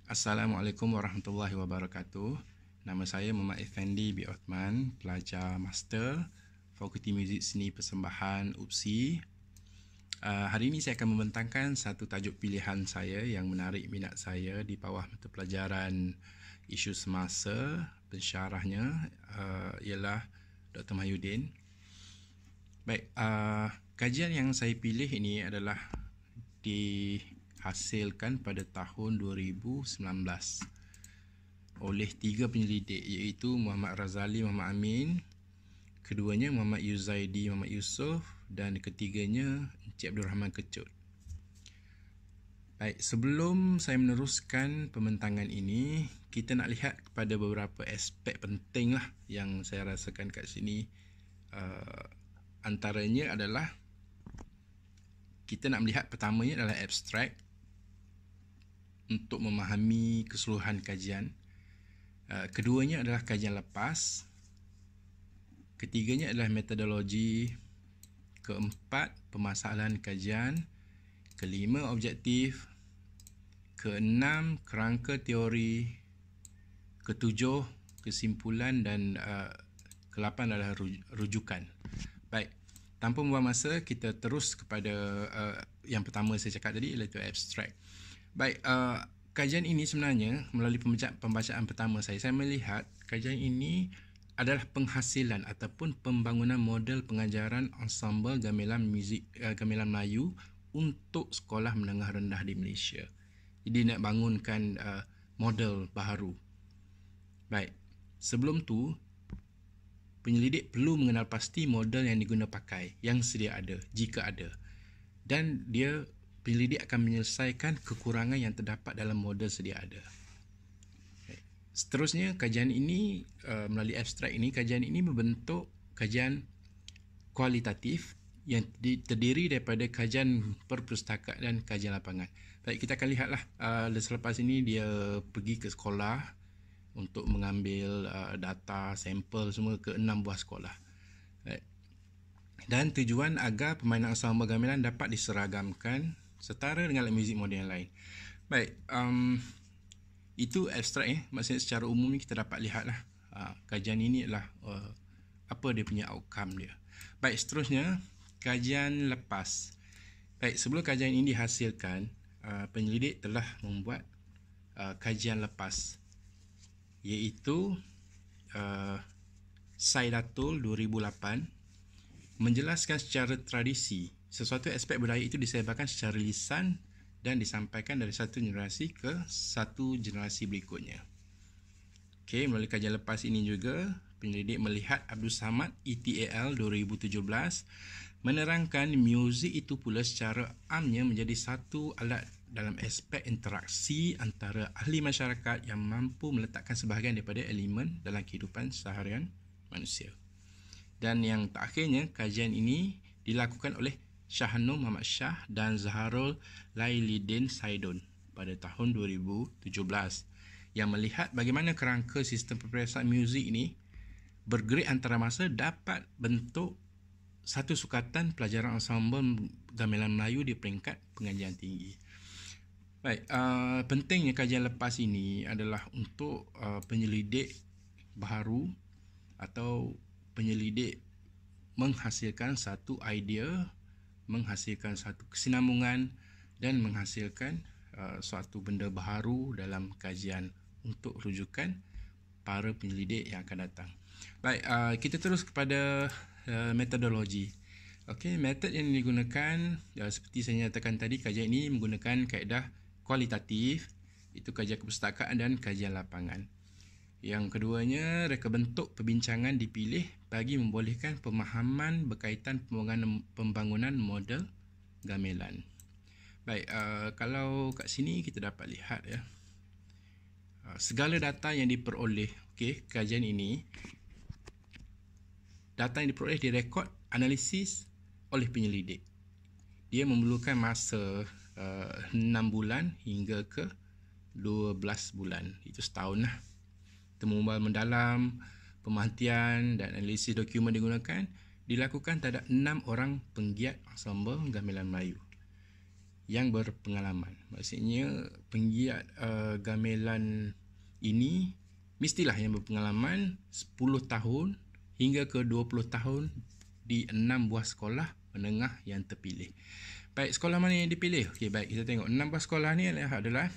Assalamualaikum warahmatullahi wabarakatuh. Nama saya Muhammad Effendi bin Othman, pelajar Master Fakulti Muzik Seni Persembahan UPSI. Hari ini saya akan membentangkan satu tajuk pilihan saya yang menarik minat saya di bawah mata pelajaran isu semasa. Pensyarahnya ialah Dr. Mahyudin. Baik, kajian yang saya pilih ini adalah dihasilkan pada tahun 2019 oleh tiga penyelidik, iaitu Muhammad Razali Muhammad Amin, keduanya Muhammad Yuzaidi Muhammad Yusof, dan ketiganya Encik Abdul Rahman Kecut. Baik, sebelum saya meneruskan pembentangan ini, kita nak lihat kepada beberapa aspek penting lah yang saya rasakan kat sini. Antaranya adalah kita nak melihat pertamanya adalah abstrak untuk memahami keseluruhan kajian. Keduanya adalah kajian lepas. Ketiganya adalah metodologi. Keempat, permasalahan kajian. Kelima, objektif. Keenam, kerangka teori. Ketujuh, kesimpulan, dan kelapan adalah rujukan. Baik, tanpa membuang masa, kita terus kepada yang pertama saya cakap tadi, iaitu abstrak. Baik, kajian ini sebenarnya melalui pembacaan pertama saya melihat kajian ini adalah penghasilan ataupun pembangunan model pengajaran ensemble gamelan muzik gamelan Melayu untuk sekolah menengah rendah di Malaysia. Jadi nak bangunkan model baharu. Baik, sebelum tu penyelidik perlu mengenal pasti model yang diguna pakai, yang sedia ada, jika ada. Dan penyelidik akan menyelesaikan kekurangan yang terdapat dalam model sedia ada. Seterusnya, kajian ini melalui abstrak ini, kajian ini membentuk kajian kualitatif yang terdiri daripada kajian perpustakaan dan kajian lapangan. Baik, kita akan lihatlah selepas ini dia pergi ke sekolah untuk mengambil data, sampel semua ke 6 buah sekolah. Dan tujuan agar permainan ensemble gamelan dapat diseragamkan setara dengan alat muzik moden yang lain. Baik, itu abstrak maksudnya secara umum ni kita dapat lihatlah kajian ini adalah apa dia punya outcome dia. Baik, seterusnya kajian lepas. Baik, sebelum kajian ini dihasilkan, penyelidik telah membuat kajian lepas, iaitu Saidatul 2008, menjelaskan secara tradisi sesuatu aspek budaya itu disebarkan secara lisan dan disampaikan dari satu generasi ke satu generasi berikutnya. Okey, melalui kajian lepas ini juga penyelidik melihat Abdul Samad ETAL 2017 menerangkan muzik itu pula secara amnya menjadi satu alat dalam aspek interaksi antara ahli masyarakat yang mampu meletakkan sebahagian daripada elemen dalam kehidupan seharian manusia. Dan yang terakhirnya, kajian ini dilakukan oleh Shahnur Muhammad Shah dan Zaharul Lailidin Saidun pada tahun 2017 yang melihat bagaimana kerangka sistem peperiksaan muzik ini bergerak antara masa dapat bentuk satu sukatan pelajaran ensemble gamelan Melayu di peringkat pengajian tinggi. Baik, pentingnya kajian lepas ini adalah untuk penyelidik baharu atau penyelidik menghasilkan satu idea, menghasilkan satu kesinambungan dan menghasilkan suatu benda baharu dalam kajian untuk rujukan para penyelidik yang akan datang. Baik, kita terus kepada metodologi. Okey, metod yang digunakan seperti saya nyatakan tadi, kajian ini menggunakan kaedah kualitatif, itu kajian kepustakaan dan kajian lapangan. Yang keduanya, reka bentuk perbincangan dipilih bagi membolehkan pemahaman berkaitan pembangunan model gamelan. Baik, kalau kat sini kita dapat lihat segala data yang diperoleh, kajian ini, data yang diperoleh direkod analisis oleh penyelidik. Dia memerlukan masa 6 bulan hingga ke 12 bulan, itu setahun lah. Temubual mendalam, pemerhatian dan analisis dokumen digunakan dilakukan terhadap 6 orang penggiat ensemble gamelan Melayu. yang berpengalaman. Maksudnya penggiat gamelan ini mestilah yang berpengalaman 10 tahun hingga ke 20 tahun di 6 buah sekolah menengah yang terpilih. Baik, sekolah mana yang dipilih? Okey, baik, kita tengok 6 buah sekolah ni adalah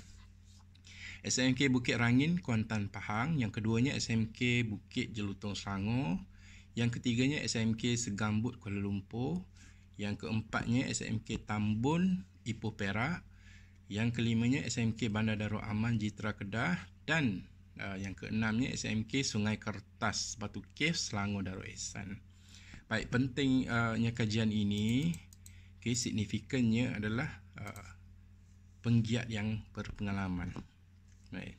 SMK Bukit Rangin, Kuantan, Pahang. Yang keduanya SMK Bukit Jelutong, Selangor. Yang ketiganya SMK Segambut, Kuala Lumpur. Yang keempatnya SMK Tambun, Ipoh, Perak. Yang kelimanya SMK Bandar Darul Aman, Jitra, Kedah. Dan yang keenamnya SMK Sungai Kertas, Batu Cave, Selangor, Darul Ehsan. Baik, pentingnya kajian ini, signifikannya adalah penggiat yang berpengalaman. Baik,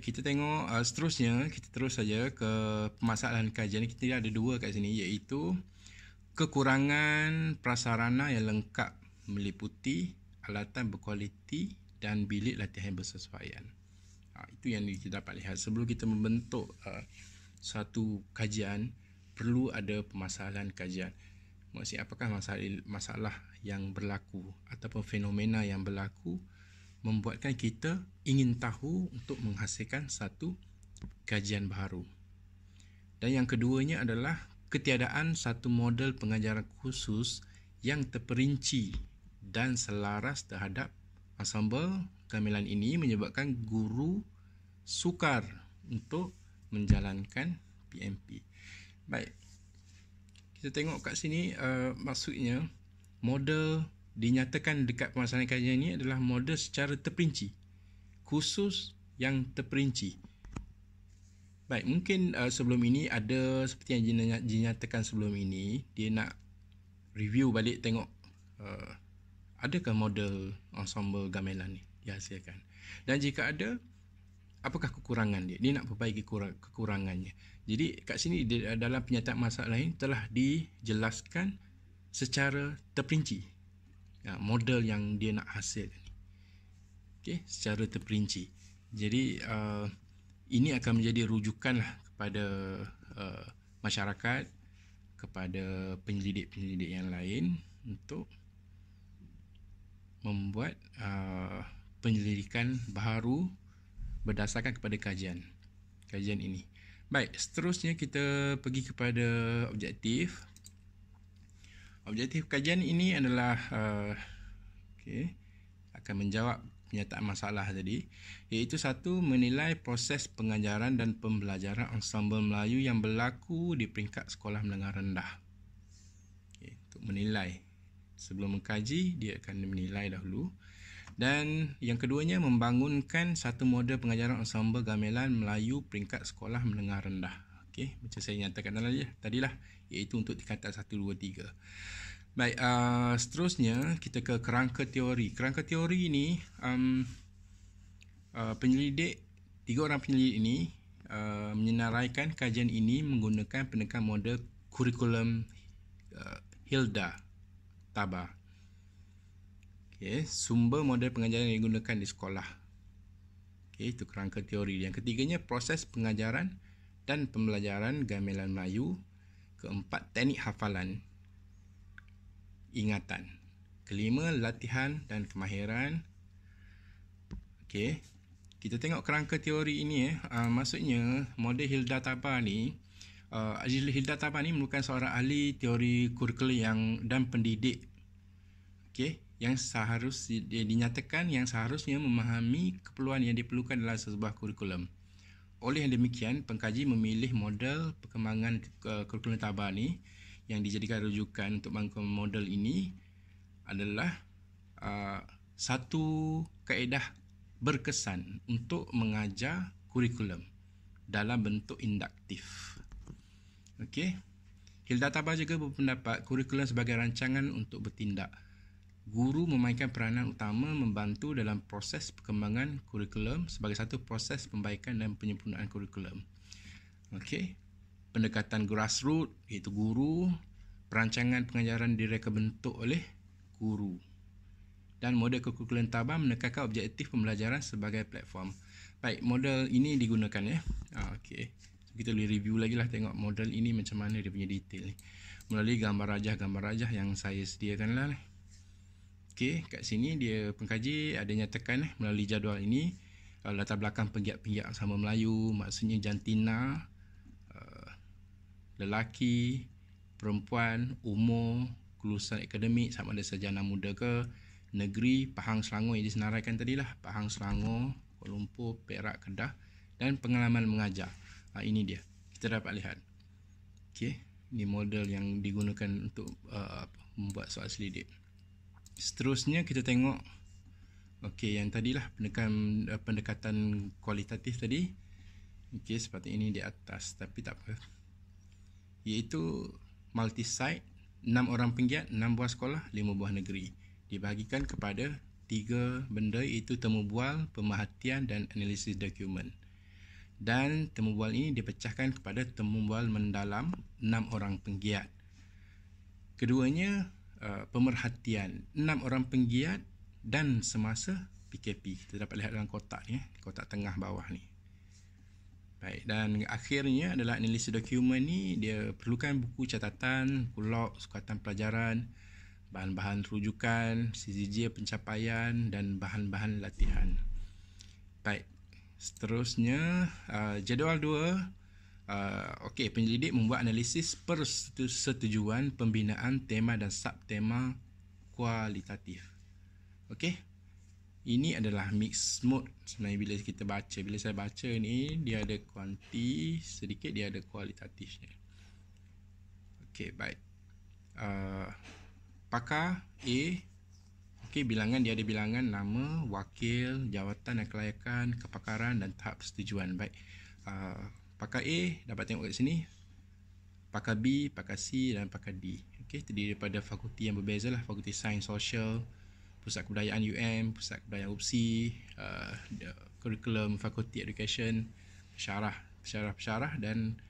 kita tengok seterusnya, kita terus saja ke permasalahan kajian. Kita ada dua kat sini, iaitu kekurangan prasarana yang lengkap meliputi alatan berkualiti dan bilik latihan bersesuaian. Itu yang kita dapat lihat. Sebelum kita membentuk satu kajian, perlu ada permasalahan kajian. Maksudnya apakah masalah yang berlaku ataupun fenomena yang berlaku membuatkan kita ingin tahu untuk menghasilkan satu kajian baru. Dan yang keduanya adalah ketiadaan satu model pengajaran khusus yang terperinci dan selaras terhadap ensemble gamelan ini menyebabkan guru sukar untuk menjalankan PMP. Baik, kita tengok kat sini, maksudnya model dinyatakan dekat permasalahan kajian ini adalah model secara terperinci, khusus yang terperinci. Baik, mungkin sebelum ini ada seperti yang dinyatakan sebelum ini, dia nak review balik tengok adakah model ensemble gamelan ni dihasilkan. Dan jika ada, apakah kekurangan dia? Dia nak perbaiki kekurangannya. Jadi kat sini dalam penyataan masalah ini telah dijelaskan secara terperinci model yang dia nak hasilkan. Okey, secara terperinci. Jadi ini akan menjadi rujukan lah kepada masyarakat, kepada penyelidik-penyelidik yang lain untuk membuat penyelidikan baru berdasarkan kepada kajian ini. Baik, seterusnya kita pergi kepada objektif. Objektif kajian ini adalah akan menjawab penyataan masalah tadi, iaitu satu, menilai proses pengajaran dan pembelajaran ensemble Melayu yang berlaku di peringkat sekolah menengah rendah. Untuk menilai, sebelum mengkaji dia akan menilai dahulu. Dan yang keduanya, membangunkan satu model pengajaran ensemble gamelan Melayu peringkat sekolah menengah rendah. Macam saya nyatakan tadilah, iaitu untuk tingkatan 1, 2, 3. Baik, seterusnya kita ke kerangka teori. Kerangka teori ini, tiga orang penyelidik ini menyenaraikan kajian ini menggunakan pendekatan model kurikulum Hilda Tabah. Sumber model pengajaran yang digunakan di sekolah. Itu kerangka teori. Yang ketiganya, proses pengajaran dan pembelajaran gamelan Melayu. Keempat, teknik hafalan, ingatan. Kelima, latihan dan kemahiran. Kita tengok kerangka teori ini. Maksudnya model Hilda Tabah ni, Hilda Tabah ni merupakan seorang ahli teori kurikulum dan pendidik. Yang dinyatakan yang seharusnya memahami keperluan yang diperlukan dalam sebuah kurikulum. Oleh yang demikian, pengkaji memilih model perkembangan kurikulum Tabah ni yang dijadikan rujukan untuk bangun model ini adalah satu kaedah berkesan untuk mengajar kurikulum dalam bentuk induktif. Hilda Tabah juga berpendapat kurikulum sebagai rancangan untuk bertindak. Guru memainkan peranan utama membantu dalam proses perkembangan kurikulum sebagai satu proses perbaikan dan penyempurnaan kurikulum. Pendekatan grassroots, iaitu guru, perancangan pengajaran direka bentuk oleh guru. Dan model kurikulum Tabah menekankan objektif pembelajaran sebagai platform. Baik, model ini digunakan So, kita boleh review lagi lah, tengok model ini macam mana dia punya detail ni melalui gambar rajah yang saya sediakan lah. Okey, kat sini dia pengkaji ada nyatakan melalui jadual ini latar belakang penggiat-penggiat sama Melayu, maksudnya jantina, lelaki, perempuan, umur, kelulusan akademik sama ada sarjana muda ke, negeri, Pahang Selangor yang disenaraikan tadilah, Pahang Selangor, Kuala Lumpur, Perak, Kedah, dan pengalaman mengajar. Ini dia. Kita dapat lihat. Okey, ini model yang digunakan untuk membuat soal selidik. Seterusnya kita tengok yang tadilah pendekatan kualitatif tadi. Seperti ini di atas, tapi tak apa. Iaitu multi-site, 6 orang penggiat, 6 buah sekolah, 5 buah negeri. Dibahagikan kepada 3 benda, iaitu temu bual, pemerhatian dan analisis dokumen. Dan temu bual ini dipecahkan kepada temu bual mendalam 6 orang penggiat. Keduanya pemerhatian, 6 orang penggiat dan semasa PKP. Kita dapat lihat dalam kotak ni, kotak tengah bawah ni. Baik, dan akhirnya adalah analisis dokumen ni. Dia perlukan buku catatan, buku log, sukatan pelajaran, bahan-bahan rujukan, CCJ pencapaian dan bahan-bahan latihan. Baik, seterusnya jadual 2. Penyelidik membuat analisis persetujuan pembinaan tema dan subtema kualitatif. Ini adalah mixed mode sebenarnya bila kita baca. Bila saya baca ni, dia ada kuanti sedikit, dia ada kualitatifnya. Baik. Pakar A. Bilangan, dia ada bilangan nama, wakil, jawatan dan kelayakan, kepakaran dan tahap persetujuan. Baik. Pakar A dapat tengok kat sini. Pakar B, pakar C dan pakar D. Terdiri daripada fakulti yang berbeza lah. Fakulti Sains Sosial, Pusat Kebudayaan UM, Pusat Kebudayaan UPSI, Kurikulum Fakulti Education, Pensyarah dan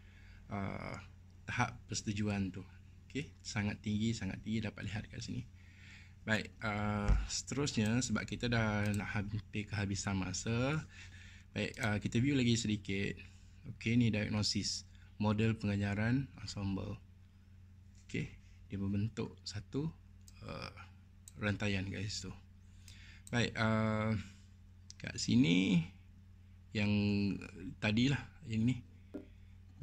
tahap persetujuan tu. Sangat tinggi dapat lihat kat sini. Baik, seterusnya sebab kita dah nak hampir kehabisan masa. Baik, kita view lagi sedikit. Ni diagnosis model pengajaran ensemble. Dia membentuk satu rantaian guys tu. Baik, kat sini yang tadilah yang ni.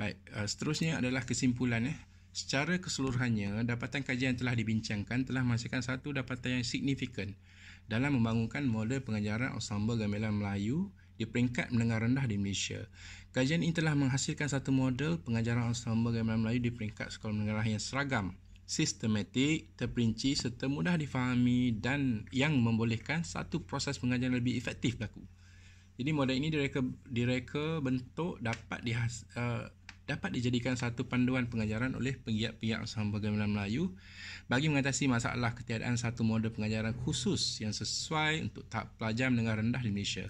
Baik, seterusnya adalah kesimpulan. Secara keseluruhannya, dapatan kajian yang telah dibincangkan telah menghasilkan satu dapatan yang signifikan dalam membangunkan model pengajaran ensemble gamelan Melayu di peringkat menengah rendah di Malaysia. Kajian ini telah menghasilkan satu model pengajaran ensemble gamelan Melayu di peringkat sekolah menengah yang seragam, sistematik, terperinci serta mudah difahami dan yang membolehkan satu proses pengajaran lebih efektif berlaku. Jadi model ini direka bentuk dapat dijadikan satu panduan pengajaran oleh penggiat-penggiat ensemble gamelan Melayu bagi mengatasi masalah ketiadaan satu model pengajaran khusus yang sesuai untuk tahap pelajar menengah rendah di Malaysia.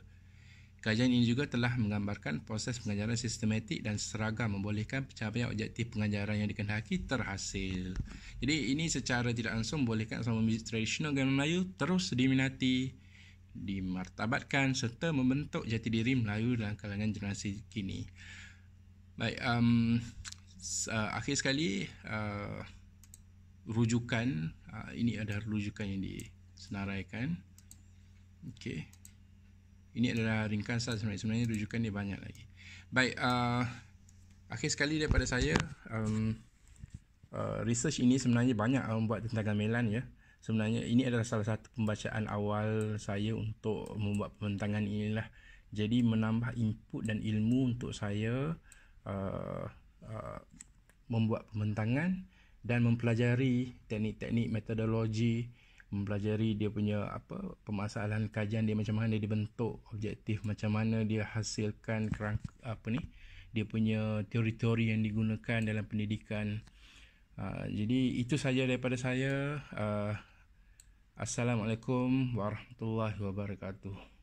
Kajian ini juga telah menggambarkan proses pengajaran sistematik dan seragam membolehkan pencapaian objektif pengajaran yang dikehendaki terhasil. Jadi ini secara tidak langsung membolehkan ensemble muzik tradisional gamelan Melayu terus diminati, dimartabatkan serta membentuk jati diri Melayu dalam kalangan generasi kini. Baik, akhir sekali rujukan, ini ada rujukan yang disenaraikan. Ini adalah ringkasan sebenarnya rujukan dia banyak lagi. Baik, akhir sekali daripada saya, research ini sebenarnya banyak membuat tentang gamelan ya. Sebenarnya ini adalah salah satu pembacaan awal saya untuk membuat pembentangan inilah. Jadi menambah input dan ilmu untuk saya membuat pembentangan dan mempelajari teknik-teknik metodologi, mempelajari dia punya permasalahan kajian dia, macam mana dia dibentuk objektif, macam mana dia hasilkan dia punya teori-teori yang digunakan dalam pendidikan. Jadi itu saja daripada saya. Assalamualaikum warahmatullahi wabarakatuh.